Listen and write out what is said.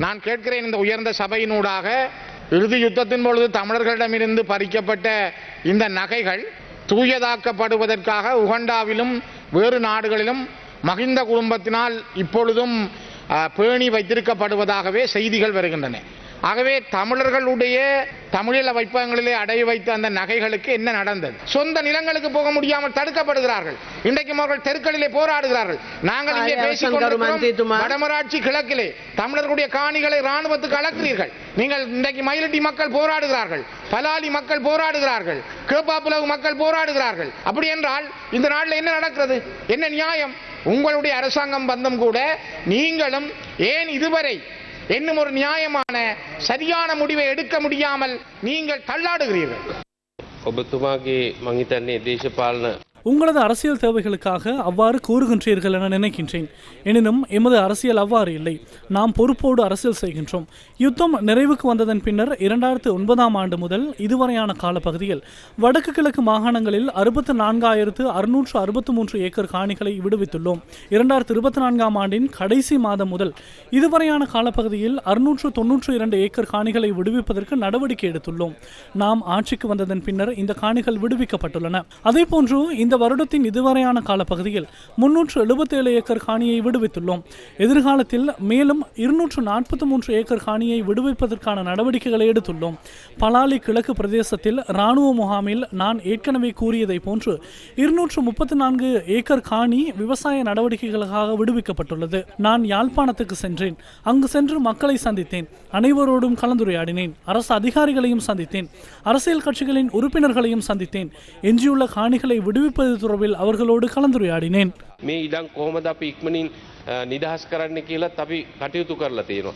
நான் கேட்கிறேன், இந்த உயர்ந்த சபையினூடாக இறுதி யுத்தத்தின் பொழுது தமிழர்களிடமிருந்து பறிக்கப்பட்ட இந்த நகைகள் தூயதாக்கப்படுவதற்காக உகண்டாவிலும் வேறு நாடுகளிலும் மகிந்த குடும்பத்தினால் இப்பொழுதும் பேணி வைத்திருக்கப்படுவதாகவே செய்திகள் வருகின்றன. ஆகவே தமிழர்களுடைய தமிழீழ வைப்பகங்களிலே அடை வைத்த அந்த நகைகளுக்கு என்ன நடந்தது? சொந்த நிலங்களுக்கு போக முடியாமல் தடுக்கப்படுகிறார்கள். இன்றைக்கும் அவர்கள் தெருக்களிலே போராடுகிறார்கள். நாங்கள் இங்கே பேசிக்கொண்டிருக்கிறோம், வடமராட்சி கிழக்கிலே தமிழர்களுடைய காணிகளை இராணுவத்துக்கு அளக்கிறீர்கள். நீங்கள் இன்றைக்கு மயிலட்டி மக்கள் போராடுகிறார்கள், பலாலி மக்கள் போராடுகிறார்கள், கேப்பாப்புலவு மக்கள் போராடுகிறார்கள். அப்படி என்றால் இந்த நாட்டில் என்ன நடக்கிறது? என்ன நியாயம்? உங்களுடைய அரசாங்கம் வந்தும் கூட நீங்களும் ஏன் இதுவரை இன்னும் ஒரு நியாயமான சரியான முடிவை எடுக்க முடியாமல் நீங்கள் தள்ளாடுகிறீர்கள்? ඔබතුමාගේ මං හිතන්නේ දේශපාලන உங்களது அரசியல் தேவைகளுக்காக அவ்வாறு கூறுகின்றீர்கள் என நினைக்கின்றேன். எனினும் எமது அரசியல் அவ்வாறு இல்லை. நாம் பொறுப்போடு அரசியல் செய்கின்றோம். யுத்தம் நிறைவுக்கு வந்ததன் பின்னர் 2009ஆம் ஆண்டு முதல் இதுவரையான காலப்பகுதியில் வடக்கு கிழக்கு மாகாணங்களில் 64,663 ஏக்கர் காணிகளை விடுவித்துள்ளோம். 2024ஆம் ஆண்டின் கடைசி மாதம் முதல் இதுவரையான காலப்பகுதியில் 692 ஏக்கர் காணிகளை விடுவிப்பதற்கு நடவடிக்கை எடுத்துள்ளோம். நாம் ஆட்சிக்கு வந்ததன் பின்னர் இந்த காணிகள் விடுவிக்கப்பட்டுள்ளன. அதேபோன்று இந்த வருடத்தின் இதுவரையான காலப்பகுதியில் 377 ஏக்கர் காணியை விடுவித்துள்ளோம். எதிர்காலத்தில் மேலும் 243 ஏக்கர் காணியை விடுவிப்பதற்கான நடவடிக்கைகளை எடுத்துள்ளோம். பலாலி கிழக்கு பிரதேசத்தில் இராணுவ முகாமில் நான் ஏற்கனவே கூறியதை போன்று 234 ஏக்கர் காணி விவசாய நடவடிக்கைகளுக்காக விடுவிக்கப்பட்டுள்ளது. நான் யாழ்ப்பாணத்துக்கு சென்றேன். அங்கு சென்று மக்களை சந்தித்தேன். அனைவரோடும் கலந்துரையாடினேன். அரசு அதிகாரிகளையும் சந்தித்தேன். அரசியல் கட்சிகளின் உறுப்பினர்களையும் சந்தித்தேன். எஞ்சியுள்ள காணிகளை விடுவிப்பது தொடர்பில் அவர்களோடு கலந்துரையாடினேன். මේ ඉඩම් කොහොමද අපි ඉක්මනින් නිදහස් කරන්න කියලාත් අපි කටයුතු කරලා තියෙනවා.